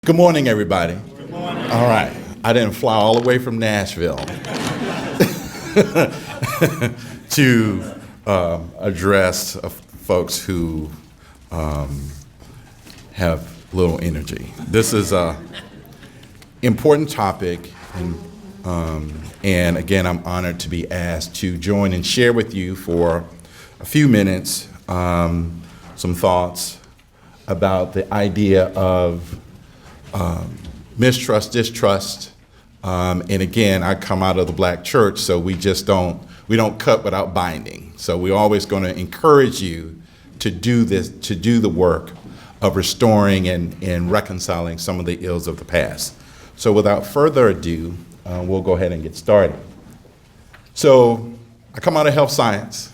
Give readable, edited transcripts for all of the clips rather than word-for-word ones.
Good morning, everybody. Good morning. All right. I didn't fly all the way from Nashville to address folks who have little energy. This is an important topic, and again, I'm honored to be asked to join and share with you for a few minutes some thoughts about the idea of mistrust, distrust, and again, I come out of the black church, so we don't cut without binding. So we're always going to encourage you to do the work of restoring and reconciling some of the ills of the past. So without further ado, we'll go ahead and get started. So I come out of health science.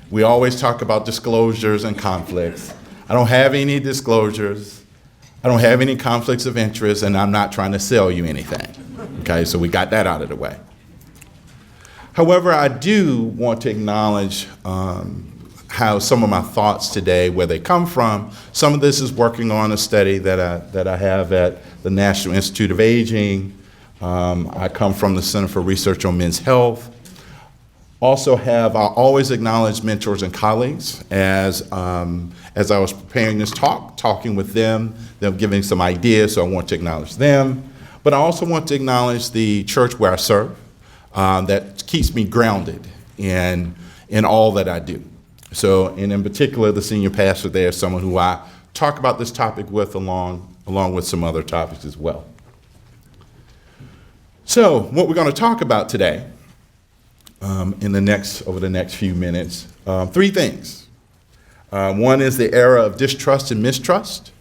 We always talk about disclosures and conflicts. I don't have any disclosures. I don't have any conflicts of interest, and I'm not trying to sell you anything. Okay, so we got that out of the way. However, I do want to acknowledge how some of my thoughts today, where they come from. Some of this is working on a study that I have at the National Institute of Aging. I come from the Center for Research on Men's Health. I always acknowledge mentors and colleagues as I was preparing this talk, talking with them giving some ideas, so I want to acknowledge them. But I also want to acknowledge the church where I serve that keeps me grounded in all that I do. So, and in particular, the senior pastor there is someone who I talk about this topic with along with some other topics as well. So, what we're going to talk about today over the next few minutes, three things. One is the era of distrust and mistrust.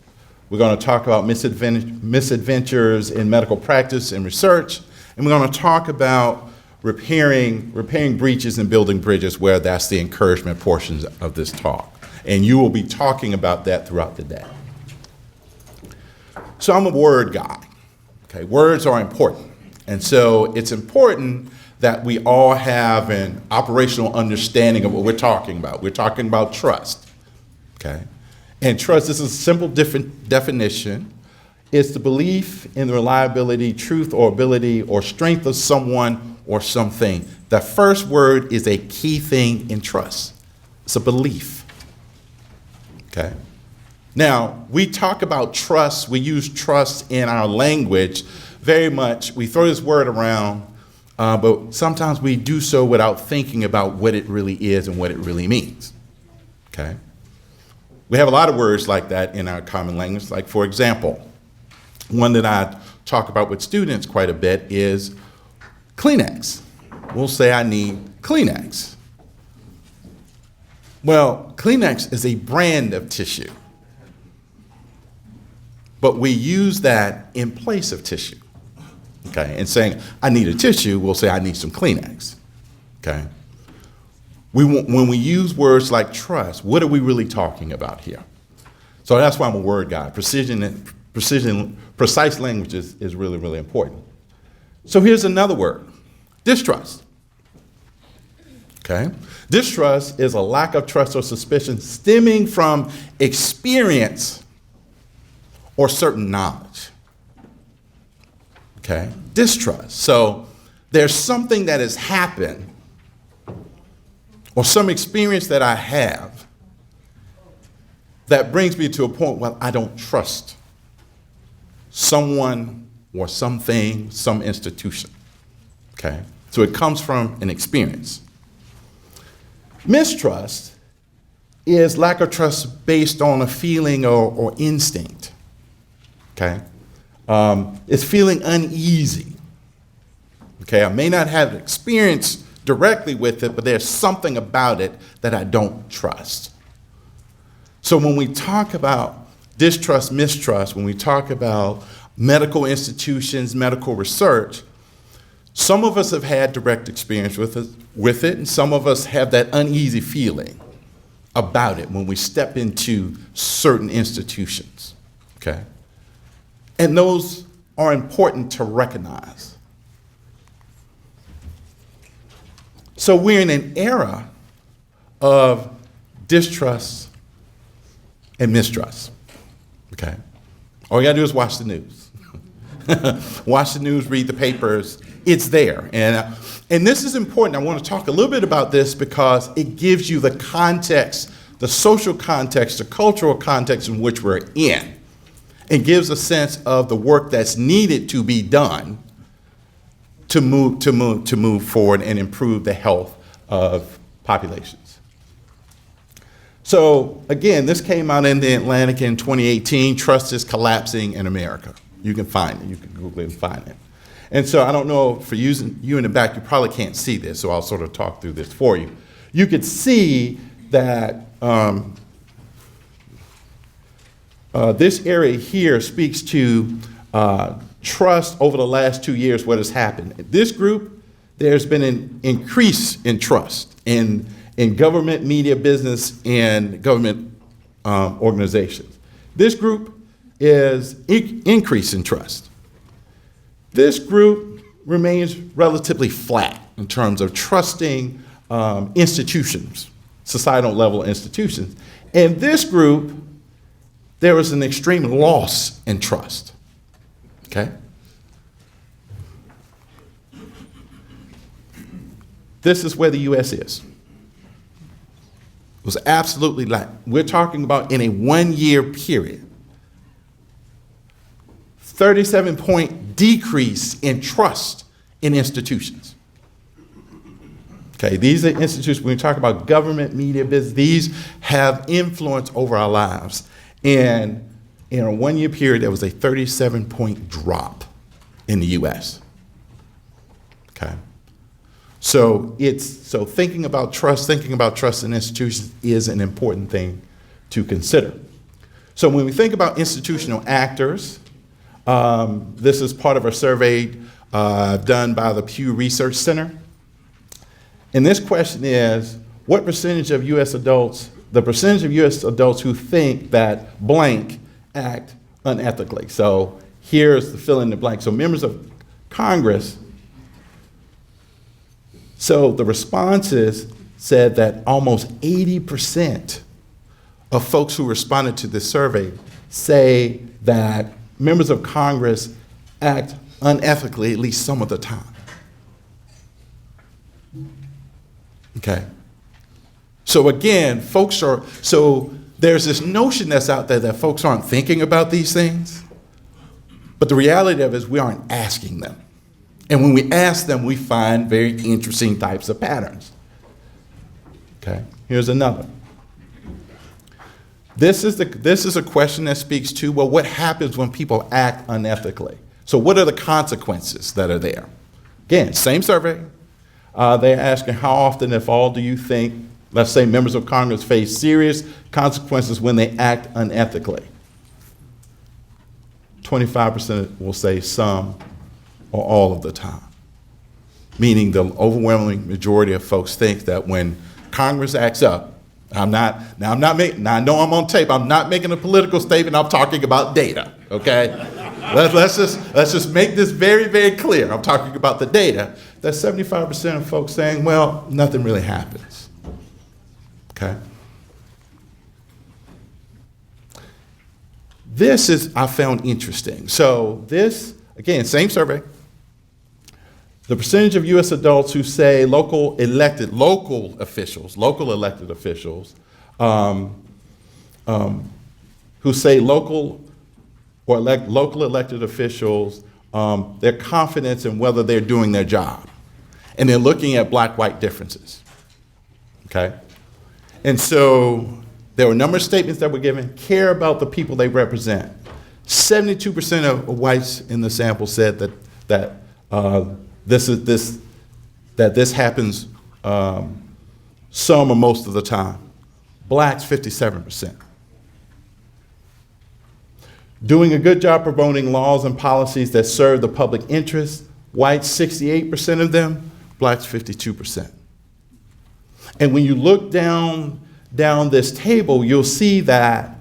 We're going to talk about misadventures in medical practice and research, and we're going to talk about repairing breaches and building bridges, where that's the encouragement portions of this talk. And you will be talking about that throughout the day. So I'm a word guy. Okay, words are important. And so it's important that we all have an operational understanding of what we're talking about. We're talking about trust. Okay? And trust, this is a simple definition. It's the belief in the reliability, truth, or ability, or strength of someone or something. The first word is a key thing in trust. It's a belief. Okay? Now, we talk about trust. We use trust in our language very much. We throw this word around, but sometimes we do so without thinking about what it really is and what it really means. Okay? We have a lot of words like that in our common language. Like, for example, one that I talk about with students quite a bit is Kleenex. We'll say, I need Kleenex. Well, Kleenex is a brand of tissue, but we use that in place of tissue. Okay, and saying, I need a tissue, we'll say, I need some Kleenex. Okay? When we use words like trust, what are we really talking about here? So that's why I'm a word guy. Precise language is really, really important. So here's another word, distrust. Okay? Distrust is a lack of trust or suspicion stemming from experience or certain knowledge. Okay? Distrust. So there's something that has happened or some experience that I have that brings me to a point where I don't trust someone or something, some institution. Okay? So it comes from an experience. Mistrust is lack of trust based on a feeling or instinct. Okay? It's feeling uneasy. Okay? I may not have experience directly with it, but there's something about it that I don't trust. So when we talk about distrust, mistrust, when we talk about medical institutions, medical research, some of us have had direct experience with it, and some of us have that uneasy feeling about it when we step into certain institutions. Okay? And those are important to recognize. So we're in an era of distrust and mistrust. Okay? All you gotta do is watch the news. watch the news, read the papers. It's there. And this is important. I want to talk a little bit about this because it gives you the context, the social context, the cultural context in which we're in. It gives a sense of the work that's needed to be done to move forward and improve the health of populations. So again, this came out in the Atlantic in 2018. Trust is collapsing in America. You can find it. You can Google it and find it. And so I don't know, for you in the back, you probably can't see this, so I'll sort of talk through this for you. You could see that this area here speaks to trust over the last 2 years, what has happened. This group, there's been an increase in trust in government, media, business, and government organizations. This group is increase in trust. This group remains relatively flat in terms of trusting institutions, societal level institutions. In this group, there was an extreme loss in trust, okay? This is where the US is. It was absolutely we're talking about in a 1 year period. 37-point decrease in trust in institutions. Okay, these are institutions, when we talk about government, media, business, these have influence over our lives. And in a 1 year period, there was a 37-point drop in the US. Okay. So thinking about trust in institutions is an important thing to consider. So when we think about institutional actors, this is part of a survey done by the Pew Research Center. And this question is, what percentage of US adults, the percentage of US adults who think that blank act unethically? So here's the fill in the blank. So members of Congress, so the responses said that almost 80% of folks who responded to this survey say that members of Congress act unethically at least some of the time. Okay. So again, so there's this notion that's out there that folks aren't thinking about these things, but the reality of it is we aren't asking them. And when we ask them, we find very interesting types of patterns. Okay, here's another. This is a question that speaks to, well, what happens when people act unethically? So what are the consequences that are there? Again, same survey. They're asking how often, if all, do you think, let's say members of Congress face serious consequences when they act unethically? 25% will say some or all of the time. Meaning the overwhelming majority of folks think that when Congress acts up, I know I'm on tape, I'm not making a political statement, I'm talking about data, okay? let's just make this very, very clear. I'm talking about the data. That's 75% of folks saying, well, nothing really happens, okay? This is, I found interesting. So this, again, same survey. The percentage of US adults who say local elected officials, who say local elected officials, their confidence in whether they're doing their job. And they're looking at black-white differences, okay? And so there were a number of statements that were given, care about the people they represent. 72% of whites in the sample said that this happens some or most of the time. Blacks, 57%. Doing a good job promoting laws and policies that serve the public interest. Whites, 68% of them. Blacks, 52%. And when you look down this table, you'll see that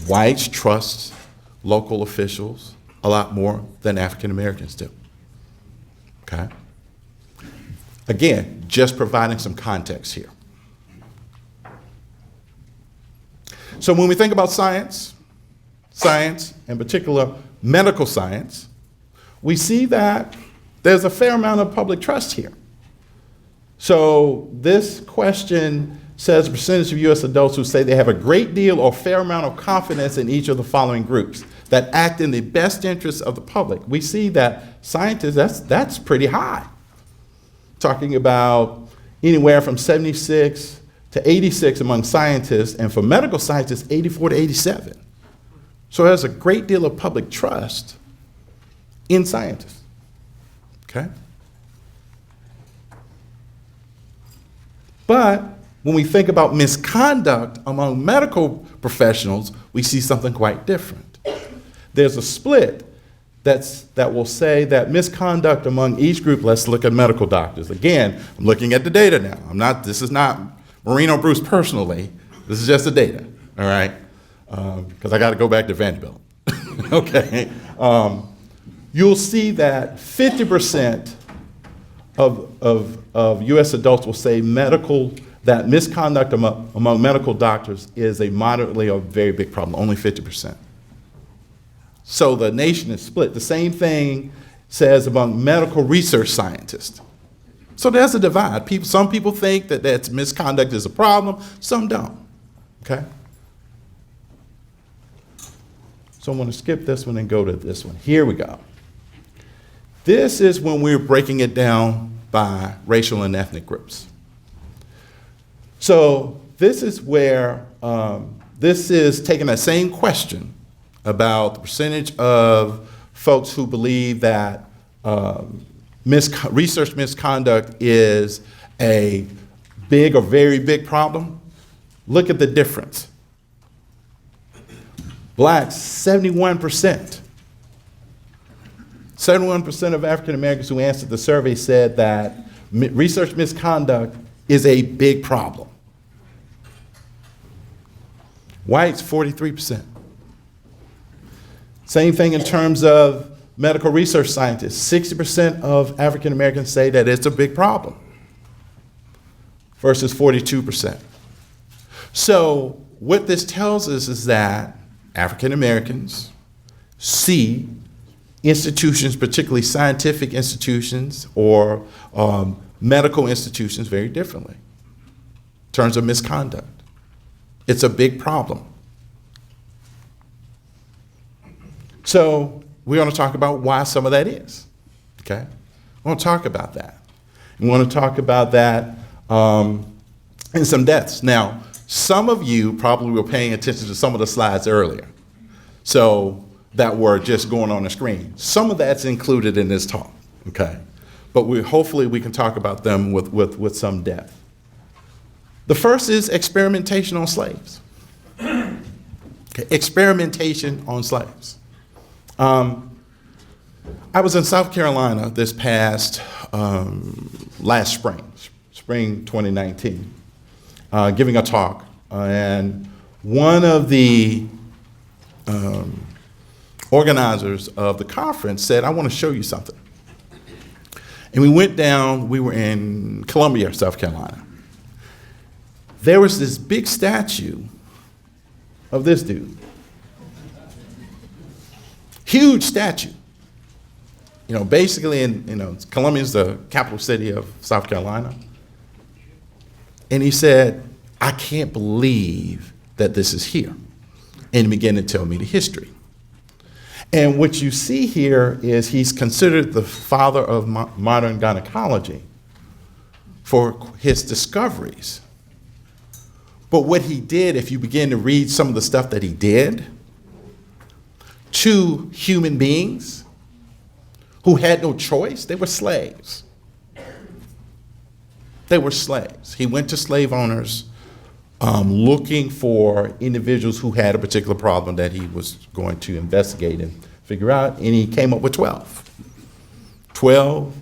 whites trust local officials a lot more than African Americans do. Okay? Again, just providing some context here. So when we think about science, in particular medical science, we see that there's a fair amount of public trust here. So this question says the percentage of U.S. adults who say they have a great deal or fair amount of confidence in each of the following groups that act in the best interest of the public. We see that scientists, that's pretty high. Talking about anywhere from 76 to 86 among scientists, and for medical scientists, 84 to 87. So there's a great deal of public trust in scientists, okay? But when we think about misconduct among medical professionals, we see something quite different. There's a split that will say that misconduct among each group, let's look at medical doctors. Again, I'm looking at the data now. This is not Marino Bruce personally, this is just the data, all right? Because I got to go back to Vanderbilt, okay? You'll see that 50% of U.S. adults will say that misconduct among medical doctors is a moderately or very big problem, only 50%. So the nation is split. The same thing says among medical research scientists. So there's a divide. Some people think that misconduct is a problem, some don't, okay? So I'm going to skip this one and go to this one. Here we go. This is when we're breaking it down by racial and ethnic groups. So this is where, this is taking that same question about the percentage of folks who believe that research misconduct is a big or very big problem. Look at the difference. Blacks, 71%. 71% of African Americans who answered the survey said that research misconduct is a big problem. Whites, 43%. Same thing in terms of medical research scientists. 60% of African Americans say that it's a big problem versus 42%. So what this tells us is that African Americans see institutions, particularly scientific institutions or medical institutions, very differently in terms of misconduct. It's a big problem. So we're going to talk about why some of that is, okay? We want to talk about that. We want to talk about that in some depths. Now, some of you probably were paying attention to some of the slides earlier, so that were just going on the screen. Some of that's included in this talk, okay? But hopefully we can talk about them with some depth. The first is experimentation on slaves. Okay, experimentation on slaves. I was in South Carolina this past last spring 2019, giving a talk, and one of the organizers of the conference said, I want to show you something. And we went down, we were in Columbia, South Carolina. There was this big statue of this dude. Huge statue. You know, basically, Columbia is the capital city of South Carolina. And he said, I can't believe that this is here. And he began to tell me the history. And what you see here is he's considered the father of modern gynecology for his discoveries. But what he did, if you begin to read some of the stuff that he did to human beings who had no choice, they were slaves. They were slaves. He went to slave owners looking for individuals who had a particular problem that he was going to investigate and figure out, and he came up with 12. 12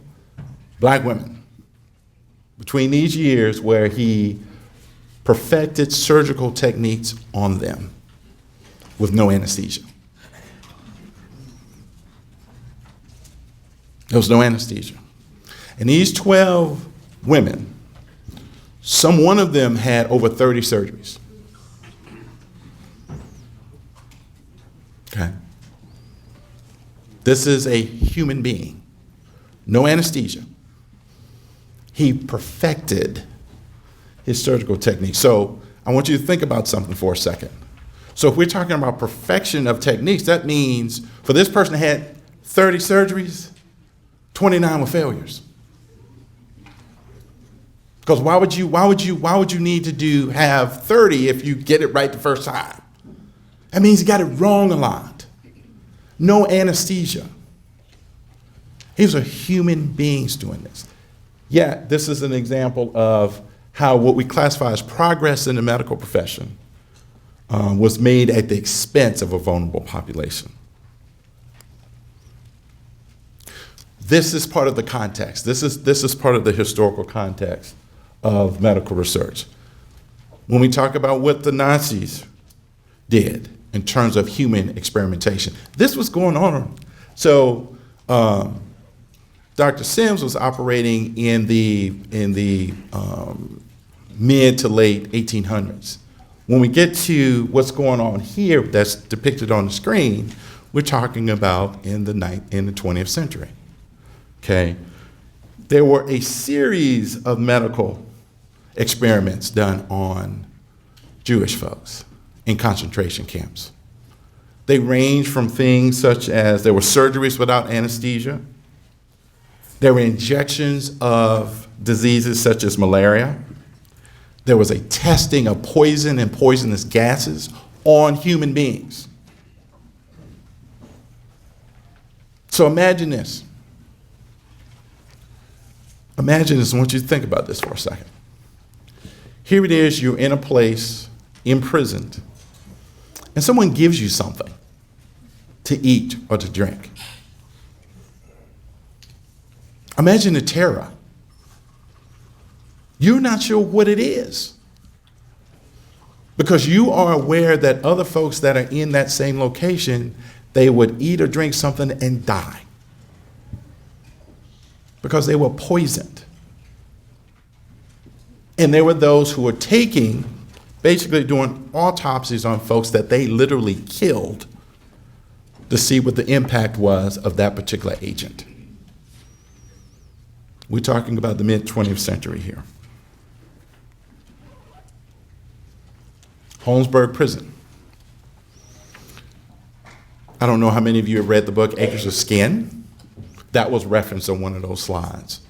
black women between these years where he perfected surgical techniques on them with no anesthesia. There was no anesthesia. And these 12 women, one of them had over 30 surgeries. Okay. This is a human being, no anesthesia. He perfected his surgical technique. So I want you to think about something for a second. So if we're talking about perfection of techniques, that means for this person that had 30 surgeries, 29 were failures. Because why would you need to have 30 if you get it right the first time? That means you got it wrong a lot. No anesthesia. These are human beings doing this. Yeah, this is an example of how what we classify as progress in the medical profession was made at the expense of a vulnerable population. This is part of the context. This is part of the historical context of medical research. When we talk about what the Nazis did in terms of human experimentation, this was going on. So Dr. Sims was operating in the mid to late 1800s. When we get to what's going on here that's depicted on the screen, we're talking about in the 20th century. Okay, there were a series of medical experiments done on Jewish folks in concentration camps. They range from things such as there were surgeries without anesthesia. There were injections of diseases such as malaria. There was a testing of poison and poisonous gases on human beings. So imagine this. Imagine this. I want you to think about this for a second. Here it is, you're in a place, imprisoned, and someone gives you something to eat or to drink. Imagine the terror. You're not sure what it is because you are aware that other folks that are in that same location, they would eat or drink something and die because they were poisoned. And there were those who were basically doing autopsies on folks that they literally killed to see what the impact was of that particular agent. We're talking about the mid-20th century here. Holmesburg Prison. I don't know how many of you have read the book Acres of Skin. That was referenced on one of those slides.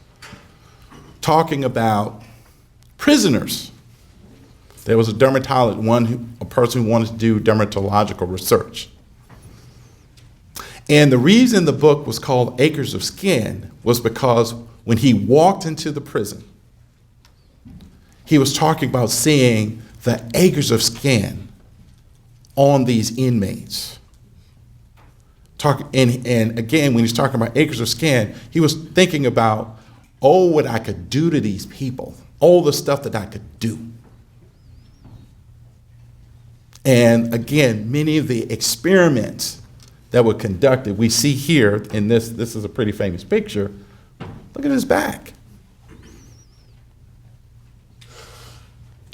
Talking about prisoners. There was a dermatologist, a person who wanted to do dermatological research. And the reason the book was called Acres of Skin was because when he walked into the prison, he was talking about seeing the acres of skin on these inmates. And again, when he's talking about acres of skin, he was thinking about, oh, what I could do to these people, all the stuff that I could do. And again, many of the experiments that were conducted, we see here in this is a pretty famous picture. Look at his back.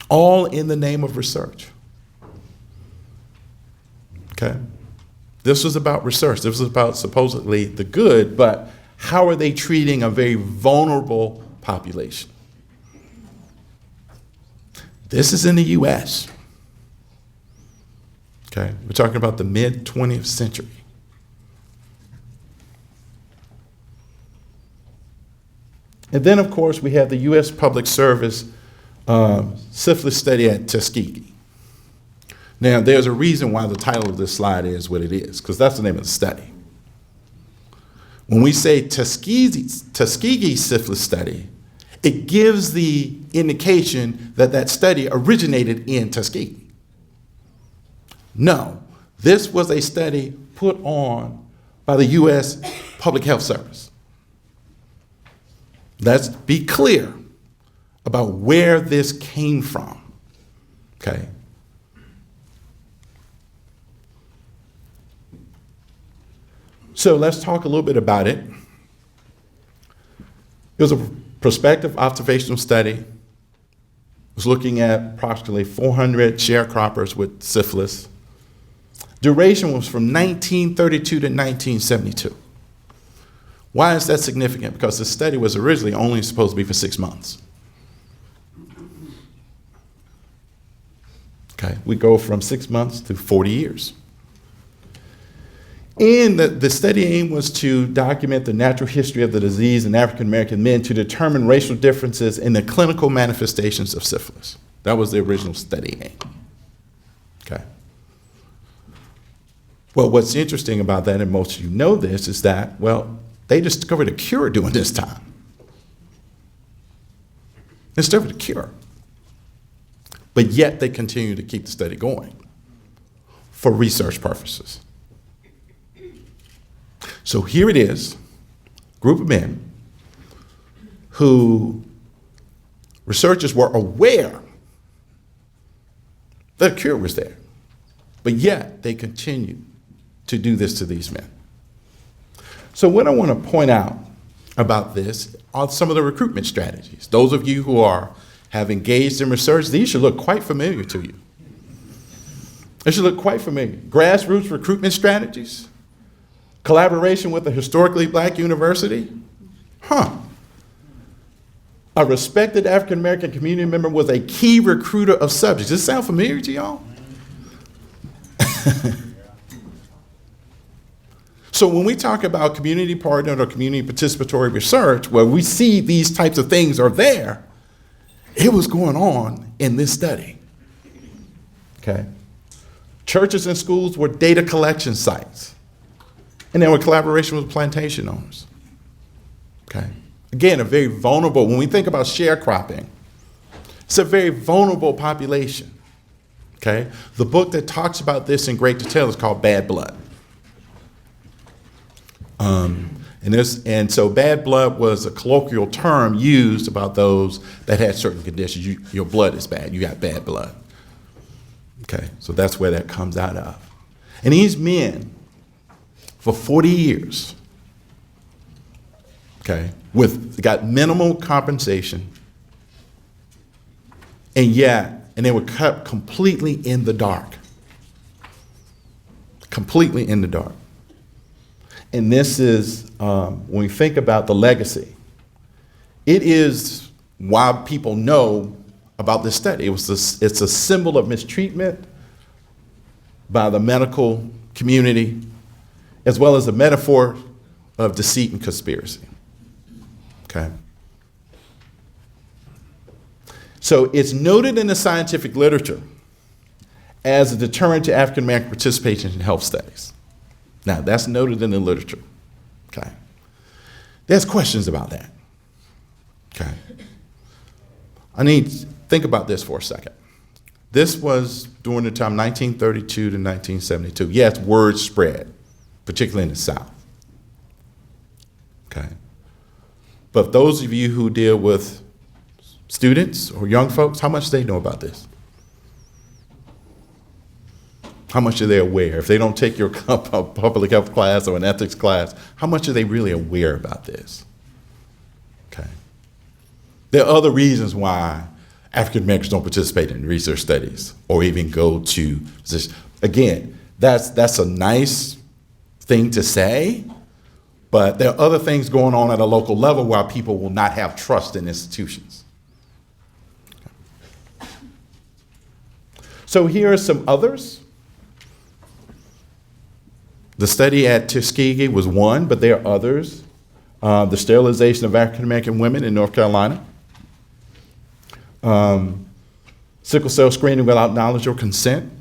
All in the name of research. Okay? This was about research. This was about supposedly the good, but how are they treating a very vulnerable population? This is in the US. Okay? We're talking about the mid-20th century. And then, of course, we have the U.S. Public Service syphilis study at Tuskegee. Now, there's a reason why the title of this slide is what it is, because that's the name of the study. When we say Tuskegee syphilis study, it gives the indication that that study originated in Tuskegee. No, this was a study put on by the U.S. Public Health Service. Let's be clear about where this came from, okay? So let's talk a little bit about it. It was a prospective observational study. It was looking at approximately 400 sharecroppers with syphilis. Duration was from 1932 to 1972. Why is that significant? Because the study was originally only supposed to be for 6 months. Okay, we go from 6 months to 40 years. And the study aim was to document the natural history of the disease in African American men to determine racial differences in the clinical manifestations of syphilis. That was the original study aim. Okay. Well, what's interesting about that, and most of you know this, is that, well, they discovered a cure during this time. They discovered a cure. But yet they continue to keep the study going for research purposes. So here it is, group of men who researchers were aware that a cure was there, but yet they continued to do this to these men. So what I want to point out about this are some of the recruitment strategies. Those of you who have engaged in research, these should look quite familiar to you. They should look quite familiar. Grassroots recruitment strategies, collaboration with a historically black university. A respected African American community member was a key recruiter of subjects. Does this sound familiar to y'all? So when we talk about community partnered or community participatory research, where we see these types of things are there, it was going on in this study. Okay. Churches and schools were data collection sites. And there were collaboration with plantation owners. Okay. Again, a very vulnerable, when we think about sharecropping, it's a very vulnerable population. Okay. The book that talks about this in great detail is called Bad Blood. And so bad blood was a colloquial term used about those that had certain conditions. Your blood is bad. You got bad blood. Okay, so that's where that comes out of. And these men, for 40 years, okay, got minimal compensation, and they were kept completely in the dark. Completely in the dark. And this is, when we think about the legacy, it is why people know about this study. It's a symbol of mistreatment by the medical community, as well as a metaphor of deceit and conspiracy. Okay. So it's noted in the scientific literature as a deterrent to African American participation in health studies. Now, that's noted in the literature. Okay. There's questions about that. Okay. I need to think about this for a second. This was during the time 1932 to 1972. Yes, word spread, particularly in the South. Okay. But those of you who deal with students or young folks, how much do they know about this? How much are they aware? If they don't take your public health class or an ethics class, how much are they really aware about this? Okay. There are other reasons why African Americans don't participate in research studies or even go to, again, that's a nice thing to say, but there are other things going on at a local level where people will not have trust in institutions. So here are some others. The study at Tuskegee was one, but there are others. The sterilization of African American women in North Carolina. Sickle cell screening without knowledge or consent.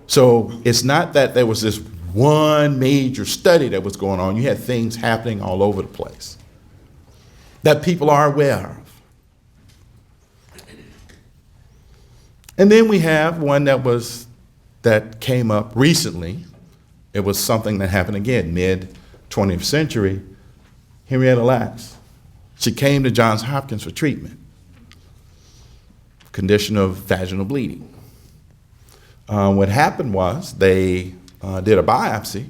So it's not that there was this one major study that was going on. You had things happening all over the place that people are aware of. And then we have one that came up recently. It was something that happened again, mid-20th century. Henrietta Lacks. She came to Johns Hopkins for treatment. Condition of vaginal bleeding. What happened was they did a biopsy.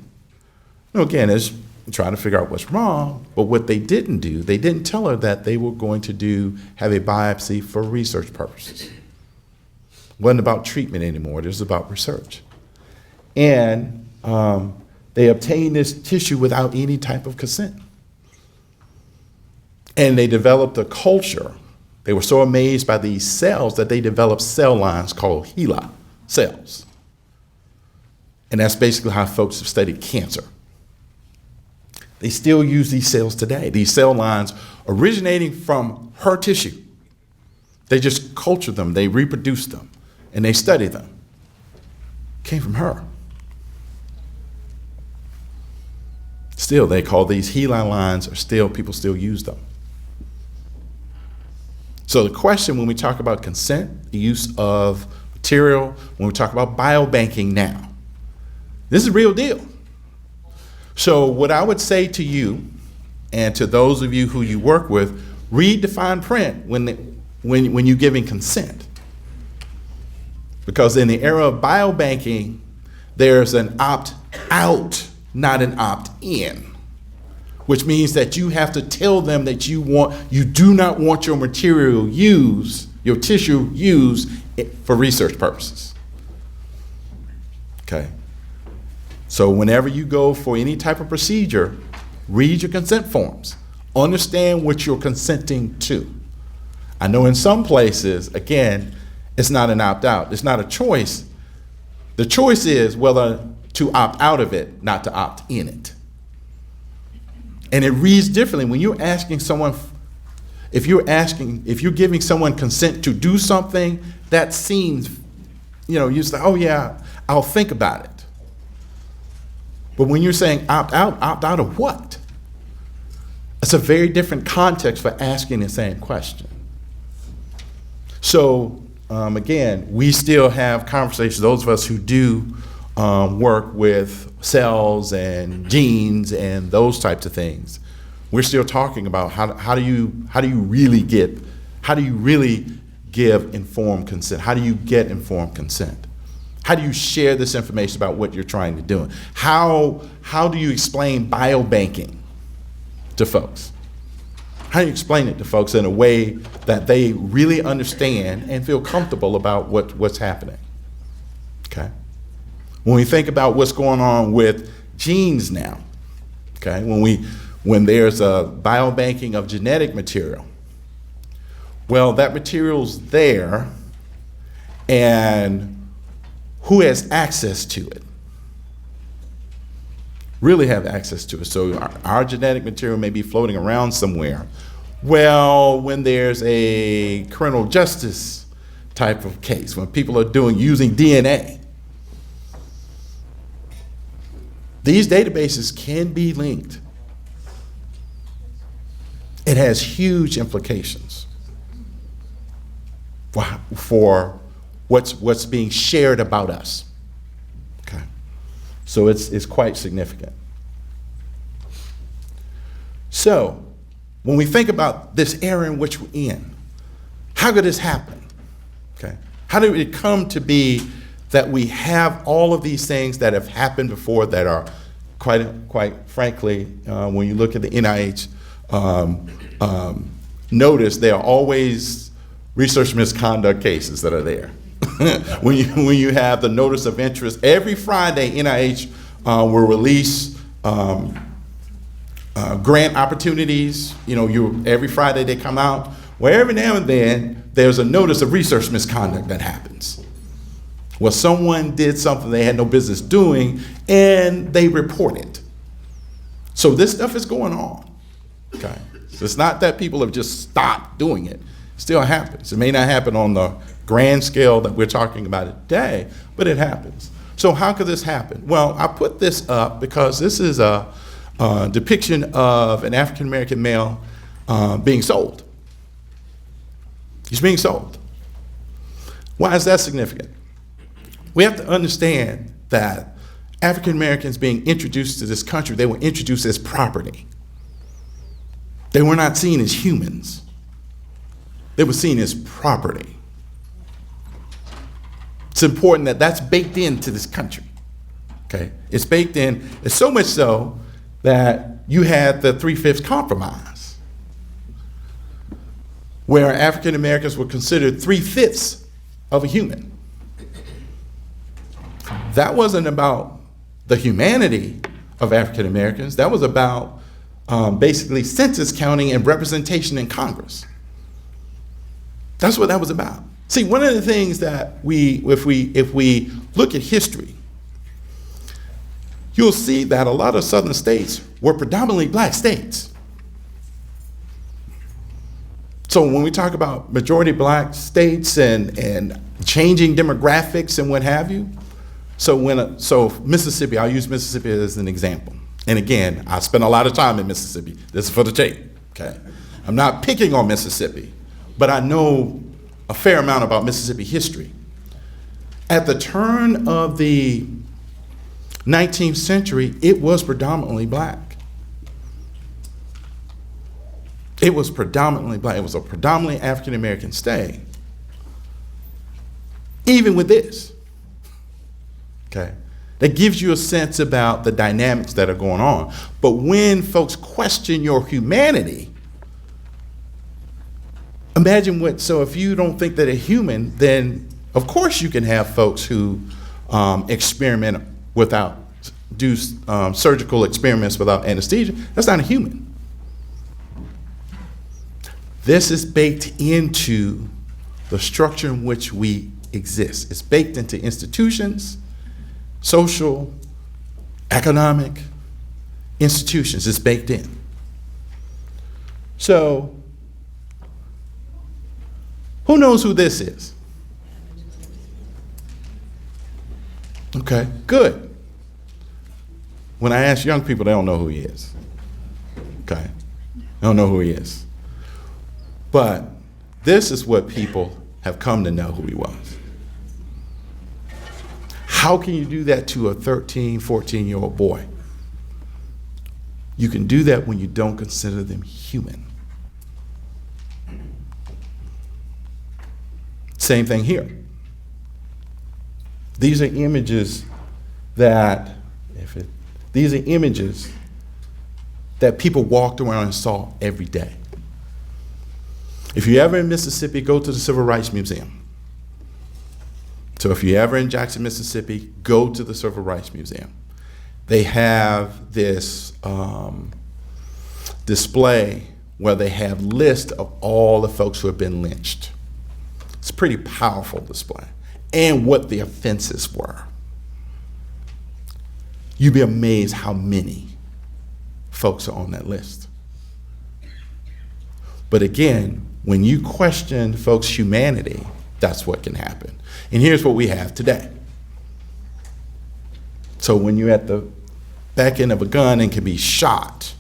Again, it's trying to figure out what's wrong, but what they didn't do, they didn't tell her that they were going to have a biopsy for research purposes. It wasn't about treatment anymore, it was about research. And They obtained this tissue without any type of consent. And they developed a culture. They were so amazed by these cells that they developed cell lines called HeLa cells. And that's basically how folks have studied cancer. They still use these cells today, these cell lines originating from her tissue. They just culture them, they reproduce them, and they study them. Came from her. Still, they call these HeLa lines, or still, people still use them. So the question when we talk about consent, the use of material, when we talk about biobanking now, this is a real deal. So what I would say to you, and to those of you who you work with, read the fine print when you're giving consent. Because in the era of biobanking, there's an opt-out, not an opt-in, which means that you have to tell them that you do not want your material used, your tissue used for research purposes. Okay. So whenever you go for any type of procedure, read your consent forms. Understand what you're consenting to. I know in some places, again, it's not an opt-out. It's not a choice. The choice is whether to opt out of it, not to opt in it. And it reads differently when you're asking someone, if you're giving someone consent to do something, that seems, you say, oh yeah, I'll think about it. But when you're saying opt out of what? It's a very different context for asking the same question. So again, we still have conversations, those of us who do work with cells and genes and those types of things. We're still talking about how do you really give informed consent? How do you get informed consent? How do you share this information about what you're trying to do? How do you explain biobanking to folks? How do you explain it to folks in a way that they really understand and feel comfortable about what's happening? Okay. When we think about what's going on with genes now, okay, when there's a biobanking of genetic material, well, that material's there, and who has access to it? Really have access to it. So our genetic material may be floating around somewhere. Well, when there's a criminal justice type of case, when people are using DNA, these databases can be linked. It has huge implications for what's being shared about us. Okay, so it's quite significant. So when we think about this era in which we're in, how could this happen? Okay, how did it come to be that we have all of these things that have happened before that are quite frankly, when you look at the NIH notice, there are always research misconduct cases that are there. when you have the notice of interest, every Friday NIH will release grant opportunities. Every Friday they come out. Well, every now and then there's a notice of research misconduct that happens. Well, someone did something they had no business doing, and they report it. So this stuff is going on. Okay, so it's not that people have just stopped doing it. It still happens. It may not happen on the grand scale that we're talking about today, but it happens. So how could this happen? Well, I put this up because this is a depiction of an African-American male being sold. He's being sold. Why is that significant? We have to understand that African Americans being introduced to this country, they were introduced as property. They were not seen as humans. They were seen as property. It's important that that's baked into this country. Okay, it's baked in. It's so much so that you had the 3/5 compromise, where African Americans were considered 3/5 of a human. That wasn't about the humanity of African Americans. That was about basically census counting and representation in Congress. That's what that was about. See, one of the things that if we look at history, you'll see that a lot of southern states were predominantly black states. So when we talk about majority black states and changing demographics and what have you, so Mississippi, I'll use Mississippi as an example. And again, I spent a lot of time in Mississippi. This is for the tape, okay? I'm not picking on Mississippi, but I know a fair amount about Mississippi history. At the turn of the 19th century, it was predominantly black. It was predominantly black. It was a predominantly African American state. Even with this, okay? That gives you a sense about the dynamics that are going on. But when folks question your humanity, imagine so if you don't think that they're human, then of course you can have folks who experiment do surgical experiments without anesthesia. That's not a human. This is baked into the structure in which we exist. It's baked into institutions, social, economic institutions. It's baked in. So, who knows who this is? Okay, good. When I ask young people, they don't know who he is. Okay, they don't know who he is. But this is what people have come to know who he was. How can you do that to a 13, 14-year-old boy? You can do that when you don't consider them human. Same thing here. These are images that people walked around and saw every day. If you're ever in Mississippi, go to the Civil Rights Museum. So if you're ever in Jackson, Mississippi, go to the Civil Rights Museum. They have this display where they have lists of all the folks who have been lynched. It's a pretty powerful display, and what the offenses were. You'd be amazed how many folks are on that list. But again, when you question folks' humanity, that's what can happen. And here's what we have today. So when you're at the back end of a gun and can be shot,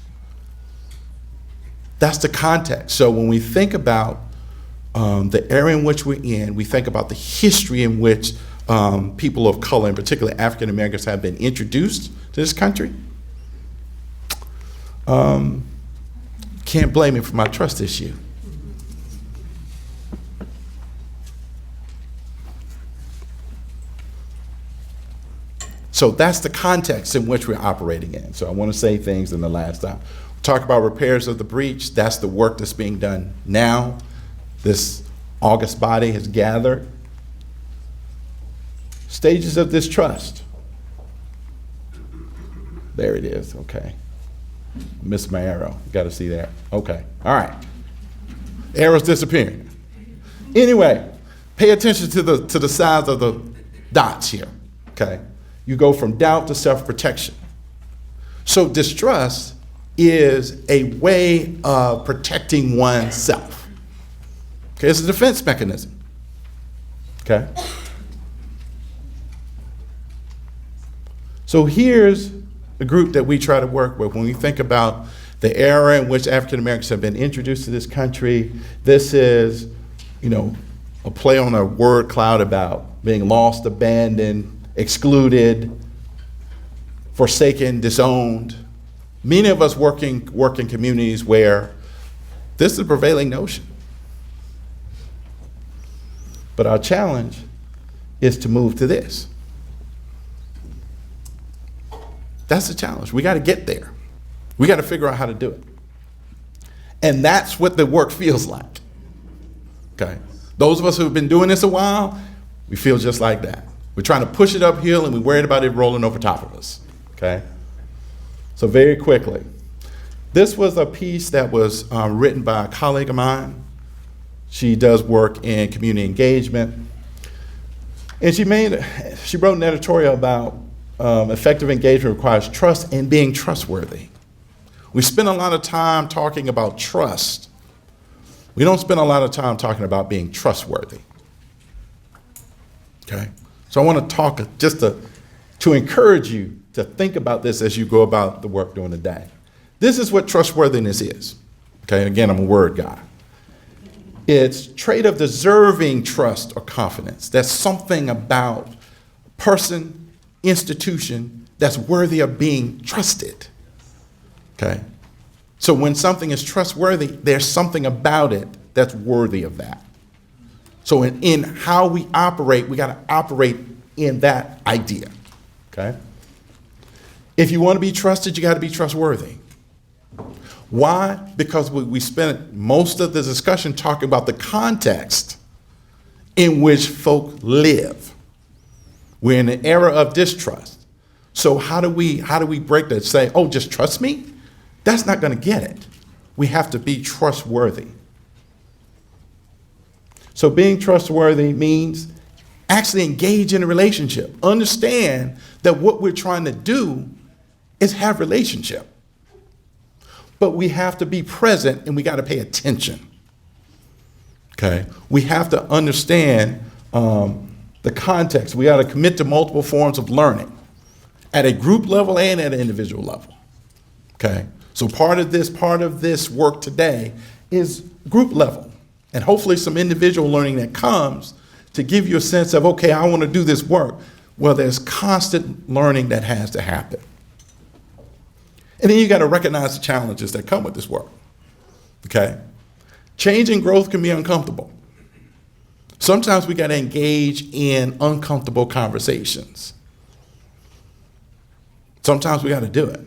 that's the context. So when we think about the era in which we're in, we think about the history in which people of color, in particular African Americans, have been introduced to this country. Can't blame me for my trust issue. So that's the context in which we're operating in. So I want to say things in the last time. Talk about repairs of the breach. That's the work that's being done now. This august body has gathered. Stages of distrust. There it is, okay. Missed my arrow, got to see that. Okay, all right. Arrow's disappearing. Anyway, pay attention to the size of the dots here, okay? You go from doubt to self-protection. So distrust is a way of protecting oneself. Okay, it's a defense mechanism, okay? So here's the group that we try to work with when we think about the era in which African Americans have been introduced to this country. This is, a play on a word cloud about being lost, abandoned, excluded, forsaken, disowned. Many of us work in communities where this is a prevailing notion. But our challenge is to move to this. That's the challenge. We got to get there. We got to figure out how to do it. And that's what the work feels like. Okay? Those of us who have been doing this a while, we feel just like that. We're trying to push it uphill and we're worried about it rolling over top of us. Okay? So very quickly, this was a piece that was written by a colleague of mine. She does work in community engagement. And she wrote an editorial about effective engagement requires trust and being trustworthy. We spend a lot of time talking about trust. We don't spend a lot of time talking about being trustworthy. Okay? So I want to talk just to encourage you to think about this as you go about the work during the day. This is what trustworthiness is. Okay, again, I'm a word guy. It's a trait of deserving trust or confidence. That's something about a person, institution that's worthy of being trusted. Okay? So when something is trustworthy, there's something about it that's worthy of that. So in how we operate, we got to operate in that idea. Okay? If you want to be trusted, you got to be trustworthy. Why? Because we spent most of the discussion talking about the context in which folk live. We're in an era of distrust. So how do we break that? Say, oh, just trust me? That's not going to get it. We have to be trustworthy. So being trustworthy means actually engage in a relationship. Understand that what we're trying to do is have relationship. But we have to be present and we got to pay attention. Okay? We have to understand the context. We got to commit to multiple forms of learning at a group level and at an individual level. Okay? So part of this work today is group level and hopefully some individual learning that comes to give you a sense of, okay, I want to do this work. Well, there's constant learning that has to happen. And then you got to recognize the challenges that come with this work. Okay? Change and growth can be uncomfortable. Sometimes we got to engage in uncomfortable conversations. Sometimes we got to do it.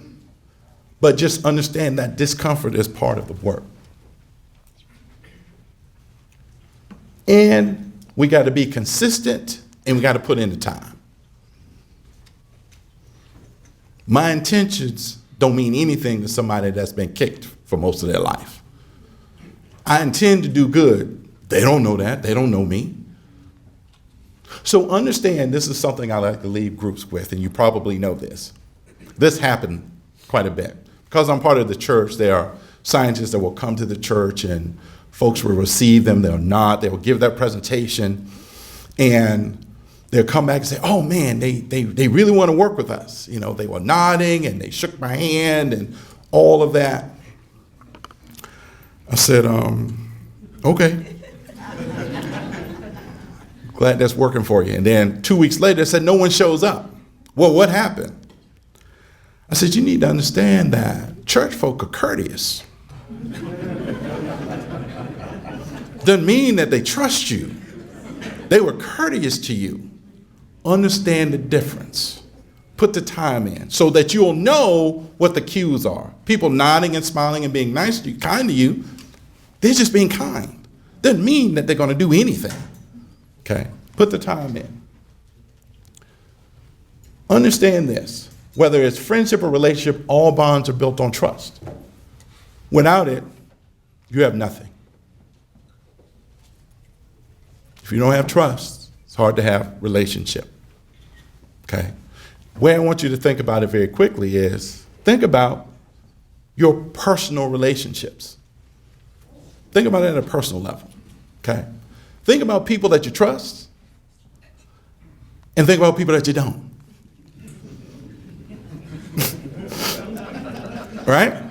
But just understand that discomfort is part of the work. And we got to be consistent and we got to put in the time. My intentions don't mean anything to somebody that's been kicked for most of their life. I intend to do good. They don't know that. They don't know me. So understand this is something I like to leave groups with, and you probably know this. This happened quite a bit. Because I'm part of the church, there are scientists that will come to the church and folks will receive them, they'll nod, they'll give that presentation, and they'll come back and say, oh man, they really want to work with us. You know, they were nodding and they shook my hand and all of that. I said, okay. Glad that's working for you. And then 2 weeks later, they said, no one shows up. Well, what happened? I said, you need to understand that church folk are courteous. Doesn't mean that they trust you. They were courteous to you. Understand the difference. Put the time in so that you'll know what the cues are. People nodding and smiling and being nice to you, kind to you, they're just being kind. Doesn't mean that they're going to do anything. Okay? Put the time in. Understand this. Whether it's friendship or relationship, all bonds are built on trust. Without it, you have nothing. If you don't have trust, it's hard to have relationship. Okay? Where I want you to think about it very quickly is think about your personal relationships. Think about it at a personal level. Okay? Think about people that you trust and think about people that you don't. Right?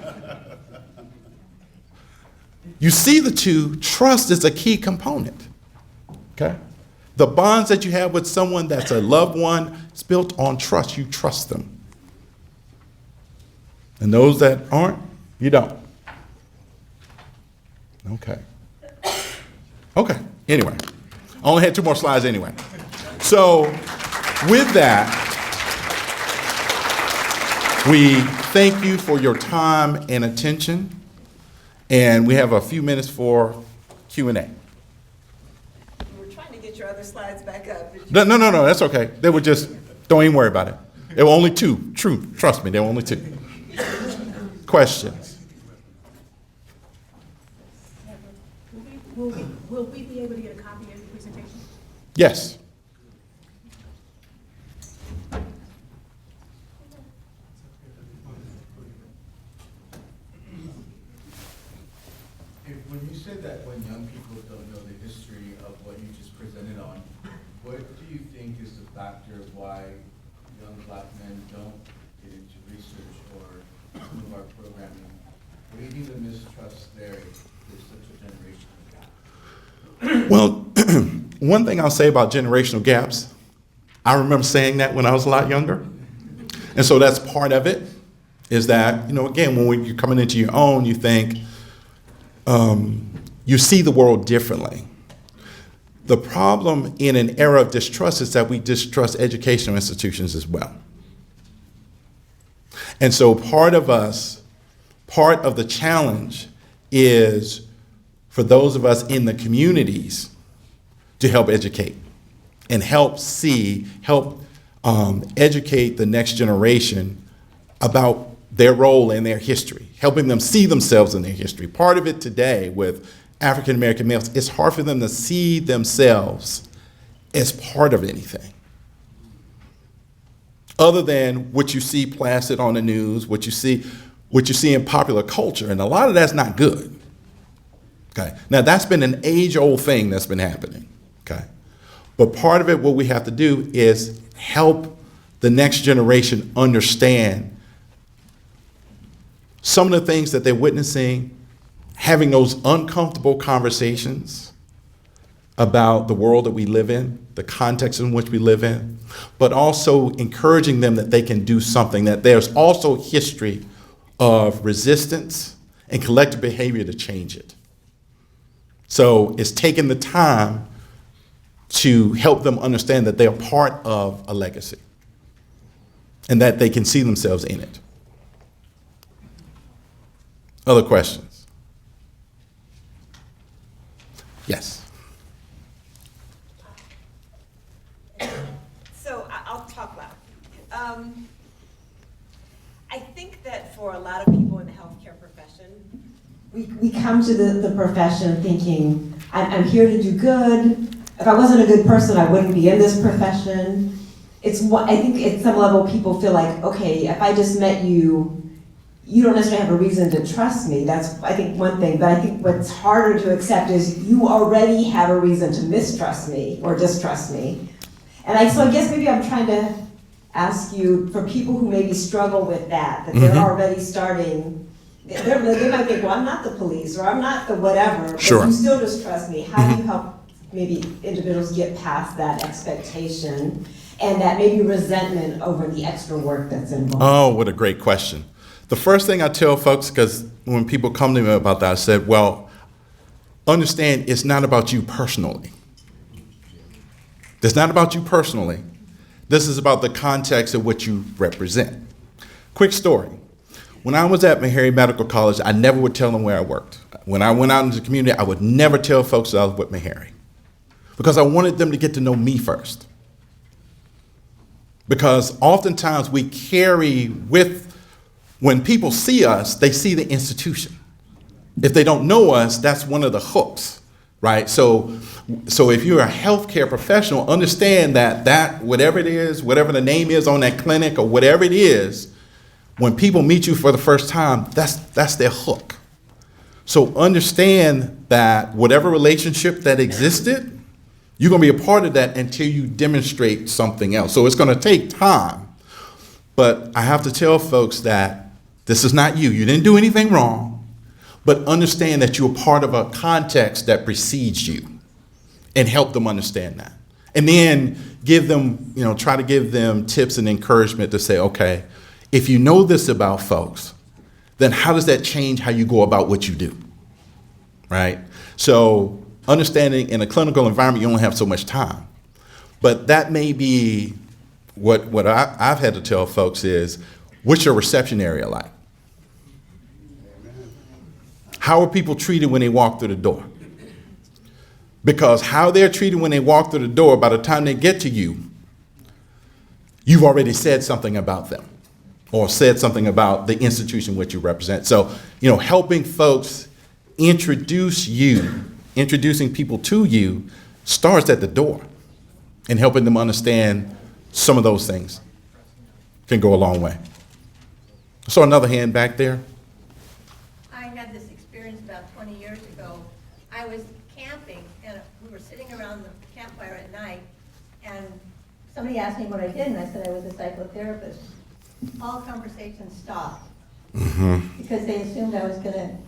You see the two, trust is a key component. Okay? The bonds that you have with someone that's a loved one is built on trust. You trust them. And those that aren't, you don't. Okay. Okay. Anyway, I only had 2 more slides anyway. So with that, we thank you for your time and attention. And we have a few minutes for Q&A. Your other slides back up. No, that's okay. They were just, don't even worry about it. There were only 2. True, trust me, there were only 2. questions? Will we be able to get a copy of the presentation? Yes. When you said that when young people don't know the history of what you just presented on, what do you think is the factor of why young black men don't get into research or some of our programming? What do you think the mistrust there is? There's such a generational gap. Well, one thing I'll say about generational gaps, I remember saying that when I was a lot younger. And so that's part of it, is that, again, when you're coming into your own, you think, you see the world differently. The problem in an era of distrust is that we distrust educational institutions as well. And so part of the challenge is for those of us in the communities to help educate and help educate the next generation about their role in their history, helping them see themselves in their history. Part of it today with African American males, it's hard for them to see themselves as part of anything, other than what you see plastered on the news, what you see in popular culture, and a lot of that's not good. Okay, now that's been an age-old thing that's been happening. Okay, but part of it, what we have to do is help the next generation understand some of the things that they're witnessing, having those uncomfortable conversations about the world that we live in, the context in which we live in, but also encouraging them that they can do something, that there's also history of resistance and collective behavior to change it. So it's taking the time to help them understand that they're part of a legacy and that they can see themselves in it. Other questions? Yes. So I'll talk loud. I think that for a lot of people in the healthcare profession, we come to the profession thinking, I'm here to do good. If I wasn't a good person, I wouldn't be in this profession. I think at some level people feel like, okay, if I just met you, you don't necessarily have a reason to trust me. That's, I think, one thing. But I think what's harder to accept is you already have a reason to mistrust me or distrust me. So I guess maybe I'm trying to ask you, for people who maybe struggle with that they're already starting, they might think, well, I'm not the police or I'm not the whatever, but Sure. you still distrust me. How do you help maybe individuals get past that expectation and that maybe resentment over the extra work that's involved? Oh, what a great question. The first thing I tell folks, because when people come to me about that, I said, well, understand it's not about you personally. It's not about you personally. This is about the context of what you represent. Quick story. When I was at Meharry Medical College, I never would tell them where I worked. When I went out into the community, I would never tell folks that I was with Meharry because I wanted them to get to know me first. Because oftentimes we carry when people see us, they see the institution. If they don't know us, that's one of the hooks, right? So if you're a healthcare professional, understand that whatever it is, whatever the name is on that clinic or whatever it is, when people meet you for the first time, that's their hook. So understand that whatever relationship that existed, you're going to be a part of that until you demonstrate something else. So it's going to take time. But I have to tell folks that this is not you. You didn't do anything wrong. But understand that you're part of a context that precedes you and help them understand that. And then give them, try to give them tips and encouragement to say, okay, if you know this about folks, then how does that change how you go about what you do, right? So understanding in a clinical environment, you only have so much time. But that may be what I've had to tell folks is, what's your reception area like? How are people treated when they walk through the door? Because how they're treated when they walk through the door, by the time they get to you, you've already said something about them. or said something about the institution which you represent. So, helping folks introducing people to you starts at the door, and helping them understand some of those things can go a long way. So another hand back there. I had this experience about 20 years ago. I was camping, and we were sitting around the campfire at night, and somebody asked me what I did, and I said I was a psychotherapist. All conversations stopped, because they assumed I was gonna,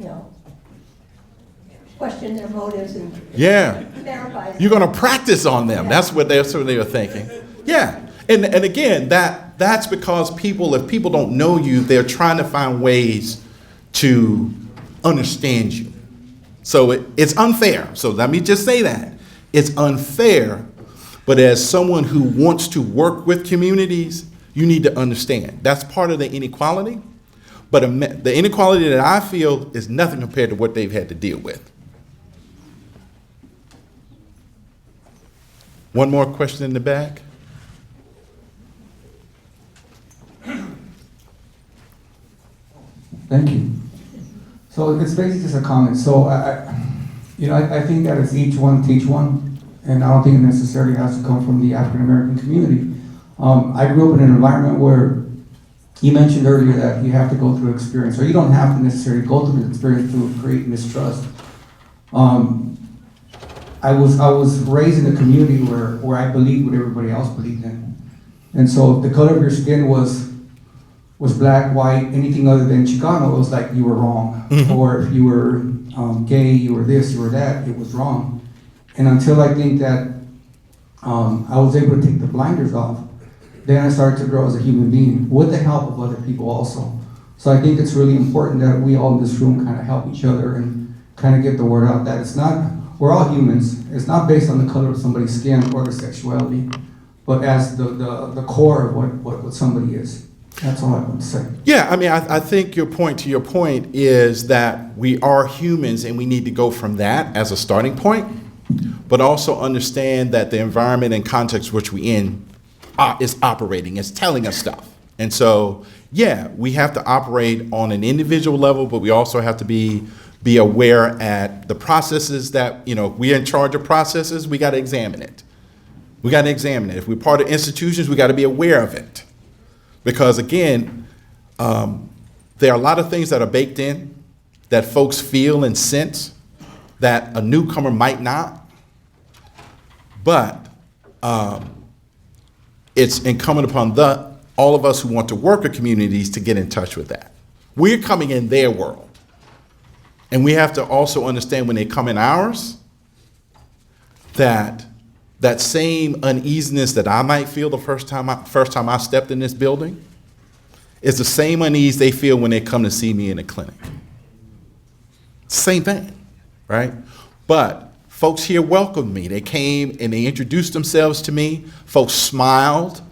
question their motives and therapize. You're going to practice on them. That's what they were thinking. Yeah. And again, that's because if people don't know you, they're trying to find ways to understand you. So it's unfair. So let me just say that. It's unfair, but as someone who wants to work with communities, you need to understand. That's part of the inequality. But the inequality that I feel is nothing compared to what they've had to deal with. One more question in the back. Thank you. So it's basically just a comment. So I think that it's each one teach one, and I don't think it necessarily has to come from the African American community. I grew up in an environment where you mentioned earlier that you have to go through experience, or you don't have to necessarily go through the experience to create mistrust. I was raised in a community where I believed what everybody else believed in. And so if the color of your skin was black, white, anything other than Chicano, it was like you were wrong. Or if you were gay, you were this, you were that, it was wrong. And until I think that I was able to take the blinders off, then I started to grow as a human being with the help of other people also. So I think it's really important that we all in this room kind of help each other and kind of get the word out that it's not, we're all humans. It's not based on the color of somebody's skin or their sexuality, but as the core of what somebody is. That's all I want to say. Yeah, I mean, I think your point is that we are humans and we need to go from that as a starting point, but also understand that the environment and context which we in is operating, is telling us stuff. And so, yeah, we have to operate on an individual level, but we also have to be aware at the processes that, we're in charge of processes, we got to examine it. We got to examine it. If we're part of institutions, we got to be aware of it. Because again, there are a lot of things that are baked in that folks feel and sense that a newcomer might not. But it's incumbent upon all of us who want to work with communities to get in touch with that. We're coming in their world. And we have to also understand when they come in ours, that same uneasiness that I might feel the first time I stepped in this building is the same unease they feel when they come to see me in a clinic. Same thing, right? But folks here welcomed me. They came and they introduced themselves to me. Folks smiled.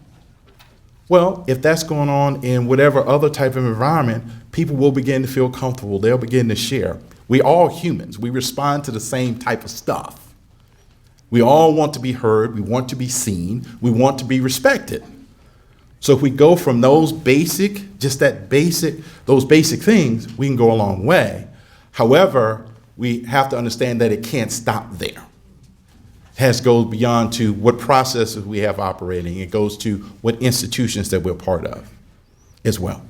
Well, if that's going on in whatever other type of environment, people will begin to feel comfortable. They'll begin to share. We all humans. We respond to the same type of stuff. We all want to be heard. We want to be seen. We want to be respected. So if we go from those basic things, we can go a long way. However, we have to understand that it can't stop there. It has to go beyond to what processes we have operating. It goes to what institutions that we're part of as well.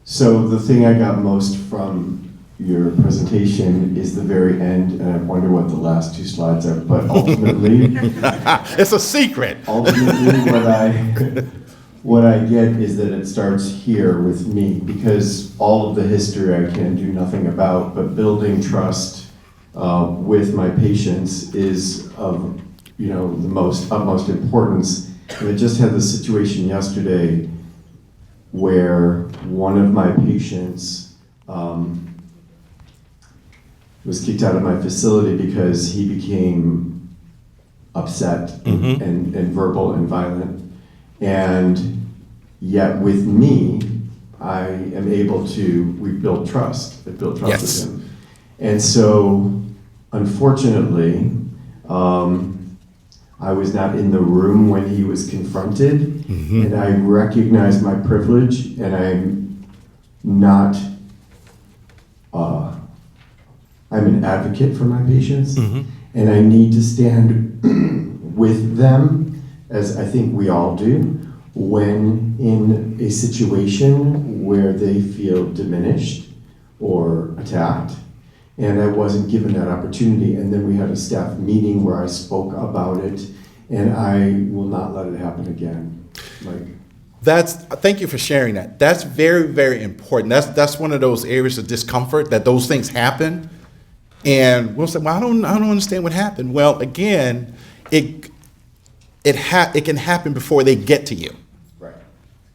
So the thing I got most from your presentation is the very end, and I wonder what the last two slides are, but ultimately... It's a secret. Ultimately, what I get is that it starts here with me, because all of the history I can do nothing about, but building trust with my patients is of the utmost importance. And I just had this situation yesterday where one of my patients was kicked out of my facility because he became upset and verbal and violent. And yet with me, I am able to, we build trust. I built trust with him. And so, unfortunately, I was not in the room when he was confronted, and I recognize my privilege, and I'm not, I'm an advocate for my patients, and I need to stand with them, as I think we all do, when in a situation where they feel diminished or attacked. And I wasn't given that opportunity. And then we had a staff meeting where I spoke about it, and I will not let it happen again. Thank you for sharing that. That's very, very important. That's one of those areas of discomfort, that those things happen. And we'll say, well, I don't understand what happened. Well, again, it can happen before they get to you.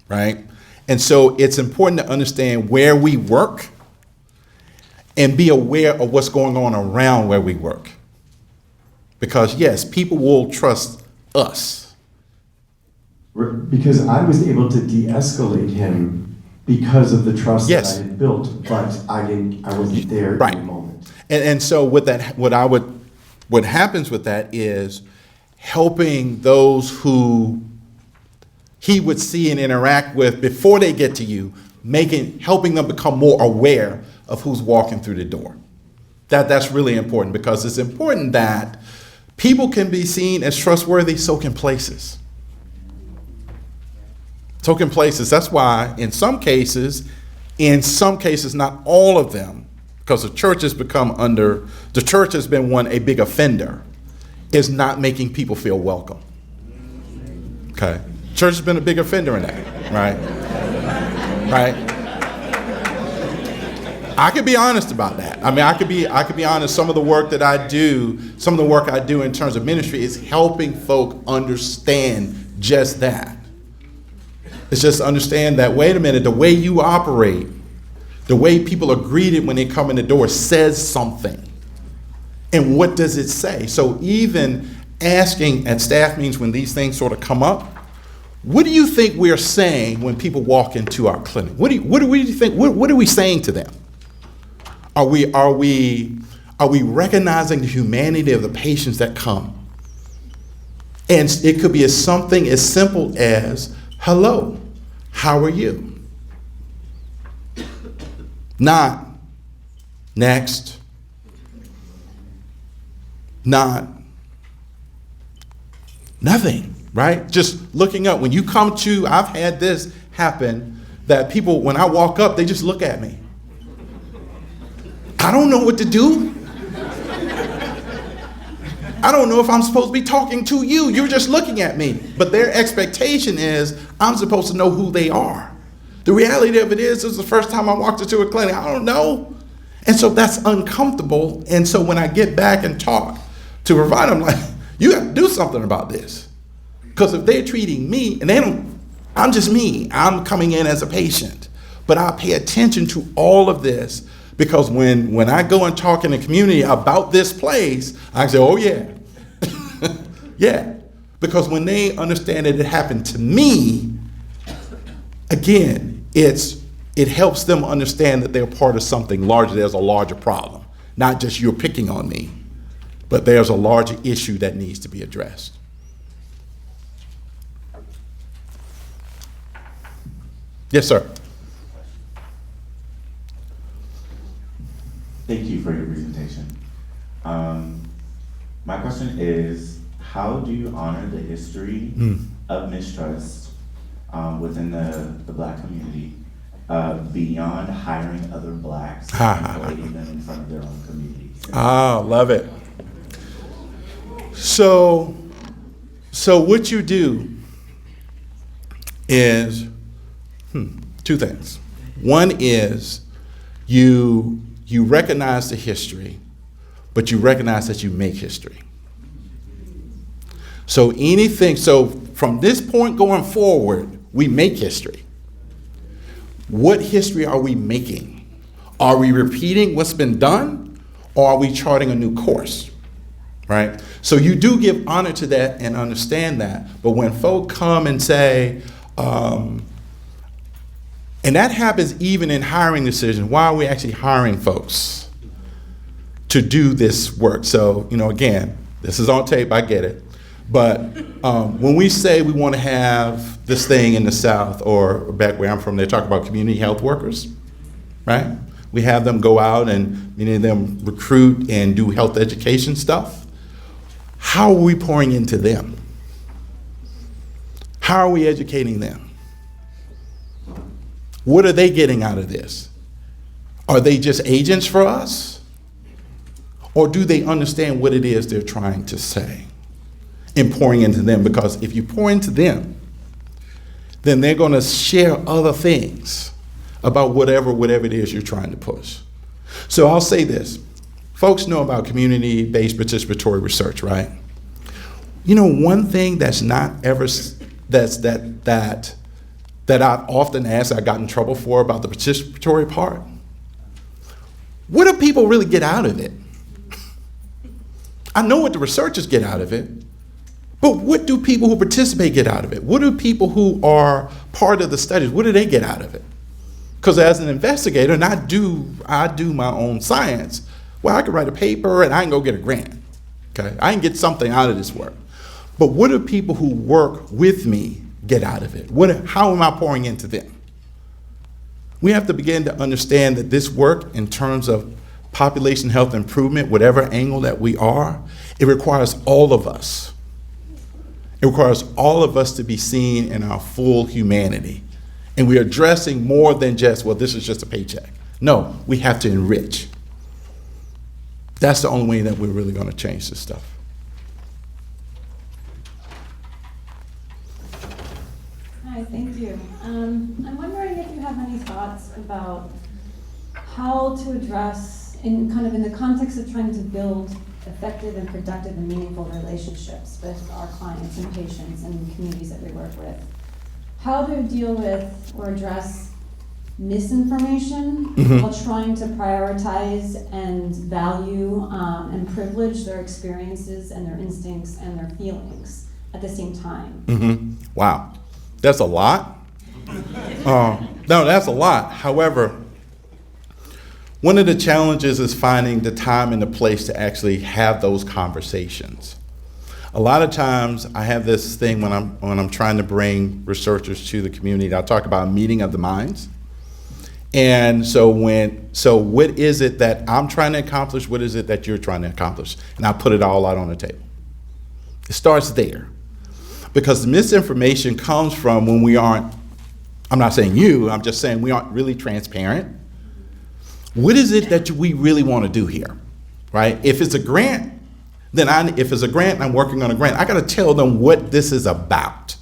Right? And so it's important to understand where we work and be aware of what's going on around where we work. Because yes, people will trust us. Because I was able to de-escalate him because of the trust Yes. that I had built, but I wasn't there Right. in the moment. And so what happens with that is helping those who he would see and interact with before they get to you, helping them become more aware of who's walking through the door. That's really important, because it's important that people can be seen as trustworthy, so can places. So can places. That's why in some cases, not all of them, because the church has been a big offender, is not making people feel welcome. Okay? Church has been a big offender in that, right? Right? I could be honest about that. I mean, I could be honest. Some of the work I do in terms of ministry is helping folk understand just that. It's just understand that, wait a minute, the way you operate, the way people are greeted when they come in the door says something. And what does it say? So even asking at staff meetings when these things sort of come up, what do you think we're saying when people walk into our clinic? What do you think? What are we saying to them? Are we recognizing the humanity of the patients that come? And it could be something as simple as, hello, how are you? Not next. Not nothing, right? Just looking up. When you come to, I've had this happen, that people, when I walk up, they just look at me. I don't know what to do. I don't know if I'm supposed to be talking to you. You're just looking at me. But their expectation is I'm supposed to know who they are. The reality of it is, this is the first time I walked into a clinic. I don't know. And so that's uncomfortable. And so when I get back and talk to provider, I'm like, you have to do something about this. Because if they're treating me, and I'm just me. I'm coming in as a patient. But I pay attention to all of this, because when I go and talk in the community about this place, I say, oh yeah, yeah. Because when they understand that it happened to me, again, it helps them understand that they're part of something larger. There's a larger problem. Not just you're picking on me, but there's a larger issue that needs to be addressed. Yes, sir. Thank you for your presentation. My question is, how do you honor the history of mistrust within the Black community beyond hiring other Blacks and putting them in front of their own communities? Love it. So what you do is two things. One is you recognize the history, but you recognize that you make history. So from this point going forward, we make history. What history are we making? Are we repeating what's been done, or are we charting a new course? Right? So you do give honor to that and understand that. But when folk come and say, and that happens even in hiring decisions. Why are we actually hiring folks? to do this work. So, again, this is on tape, I get it. But when we say we want to have this thing in the South, or back where I'm from, they talk about community health workers, right? We have them go out and many of them recruit and do health education stuff. How are we pouring into them? How are we educating them? What are they getting out of this? Are they just agents for us? Or do they understand what it is they're trying to say and pouring into them? Because if you pour into them, then they're going to share other things about whatever it is you're trying to push. So I'll say this. Folks know about community-based participatory research, right? One thing that's not ever, that I've often asked, I got in trouble for about the participatory part. What do people really get out of it? I know what the researchers get out of it, but what do people who participate get out of it? What do people who are part of the studies, what do they get out of it? Because as an investigator, and I do my own science, well, I can write a paper and I can go get a grant, okay? I can get something out of this work. But what do people who work with me get out of it? How am I pouring into them? We have to begin to understand that this work, in terms of population health improvement, whatever angle that we are, it requires all of us. It requires all of us to be seen in our full humanity. And we're addressing more than just, well, this is just a paycheck. No, we have to enrich. That's the only way that we're really going to change this stuff. Hi, thank you. I'm wondering if you have any thoughts about how to address, in the context of trying to build effective and productive and meaningful relationships with our clients and patients and communities that we work with, how to deal with or address misinformation while trying to prioritize and value and privilege their experiences and their instincts and their feelings at the same time. Wow, that's a lot. No, that's a lot. However, one of the challenges is finding the time and the place to actually have those conversations. A lot of times I have this thing when I'm trying to bring researchers to the community. I talk about a meeting of the minds. And so what is it that I'm trying to accomplish? What is it that you're trying to accomplish? And I put it all out on the table. It starts there. Because the misinformation comes from when we aren't, I'm not saying you, I'm just saying we aren't really transparent. What is it that we really want to do here, right? If it's a grant, if it's a grant and I'm working on a grant, I got to tell them what this is about.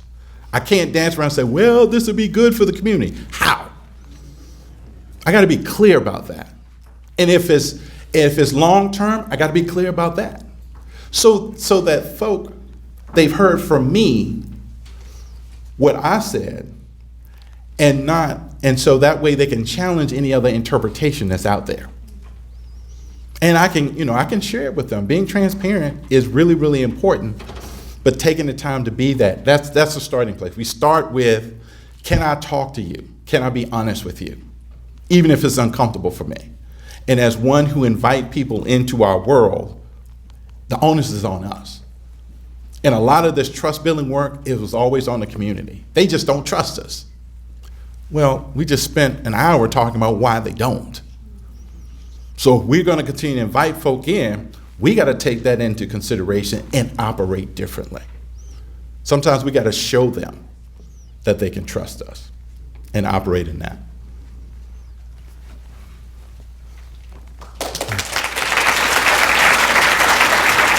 I can't dance around and say, well, this would be good for the community. How? I got to be clear about that. And if it's long term, I got to be clear about that. So that folk, they've heard from me what I said, and so that way they can challenge any other interpretation that's out there. And I can share it with them. Being transparent is really, really important, but taking the time to be that's the starting place. We start with, can I talk to you? Can I be honest with you? Even if it's uncomfortable for me. And as one who invite people into our world, the onus is on us. And a lot of this trust building work, it was always on the community. They just don't trust us. Well, we just spent an hour talking about why they don't. So if we're going to continue to invite folk in, we got to take that into consideration and operate differently. Sometimes we got to show them that they can trust us and operate in that.